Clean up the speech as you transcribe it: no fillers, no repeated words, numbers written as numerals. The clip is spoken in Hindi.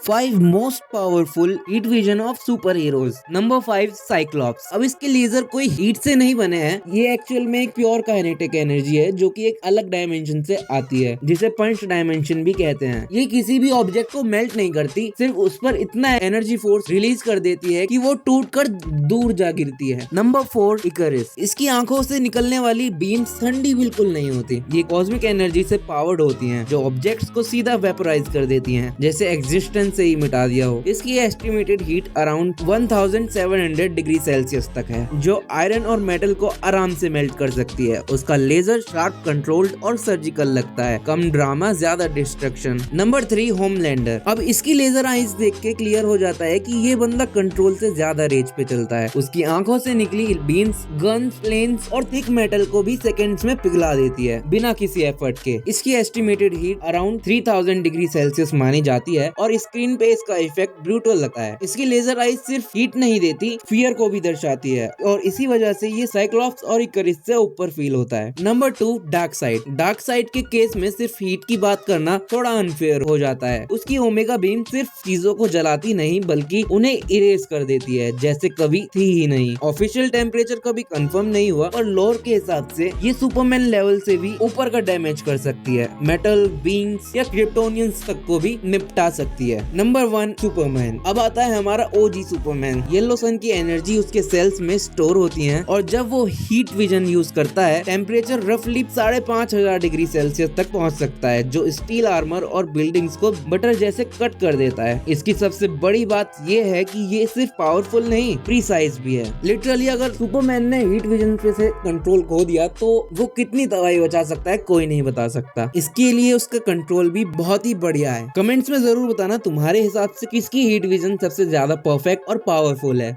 5 most powerful heat vision of super heroes. Number 5 Cyclops. अब इसके लेजर कोई हीट से नहीं बने हैं, ये एक्चुअल में एक प्योर काइनेटिक एनर्जी है जो कि एक अलग डायमेंशन से आती है, जिसे पंच डायमेंशन भी कहते हैं। ये किसी भी ऑब्जेक्ट को मेल्ट नहीं करती, सिर्फ उस पर इतना एनर्जी फोर्स रिलीज कर देती है कि वो टूटकर दूर जा गिरती है। नंबर 4 इकरिस। इसकी आंखों से निकलने वाली बीम्स ठंडी बिल्कुल नहीं होती, ये कॉस्मिक एनर्जी से पावर्ड होती हैं, जो ऑब्जेक्ट्स को सीधा वेपोराइज कर देती हैं, जैसे एग्जिस्टेंस से ही मिटा दिया हो। इसकी estimated heat around 1700 degree Celsius तक है, जो आयरन और मेटल को आराम से मेल्ट कर सकती है। उसका लेजर शार्प, कंट्रोल्ड और सर्जिकल लगता है, कम ड्रामा, ज्यादा डिस्ट्रक्शन। Number 3 Homelander. अब इसकी लेजर आइज देख के क्लियर हो जाता है कि ये बंदा कंट्रोल से ज्यादा रेंज पे चलता है। उसकी आंखों से निकली बीम्स गन्स, प्लेन्स और थिक मेटल को भी सेकंड्स में पिघला देती है, बिना किसी एफर्ट के। इसकी estimated heat around 3000 degree Celsius मानी जाती है और स्क्रीन पे इसका इफेक्ट ब्रूटल लगता है। इसकी लेजर आइज सिर्फ हीट नहीं देती, फियर को भी दर्शाती है, और इसी वजह से ये साइक्लॉप्स और इकरिस से ऊपर फील होता है। Number 2 dark side. Dark side के केस में सिर्फ हीट की बात करना थोड़ा अनफेयर हो जाता है। उसकी ओमेगा बीम सिर्फ चीजों को जलाती नहीं, बल्कि उन्हें इरेज कर देती है, जैसे कभी थी ही नहीं। ऑफिशियल टेम्परेचर कभी कंफर्म नहीं हुआ, और लोर के हिसाब से ये सुपरमैन लेवल से भी ऊपर का डैमेज कर सकती है, मेटल, बींग्स या क्रिप्टोनियंस तक को भी निपटा सकती है। Number 1 Superman. अब आता है हमारा ओजी सुपरमैन। येलो सन की एनर्जी उसके सेल्स में स्टोर होती है, और जब वो हीट विजन यूज करता है, टेम्परेचर रफली 5500 डिग्री सेल्सियस तक पहुंच सकता है, जो स्टील आर्मर और बिल्डिंग्स को बटर जैसे कट कर देता है। इसकी सबसे बड़ी बात ये है कि ये सिर्फ पावरफुल नहीं, प्रीसाइज भी है। लिटरली अगर सुपरमैन ने हीट विजन पे से कंट्रोल खो दिया तो वो कितनी तबाही बचा सकता है, कोई नहीं बता सकता। इसके लिए उसका कंट्रोल भी बहुत ही बढ़िया है। कमेंट्स में जरूर बताना तुम्हारे हिसाब से किसकी हीट विजन सबसे ज्यादा परफेक्ट और पावरफुल है।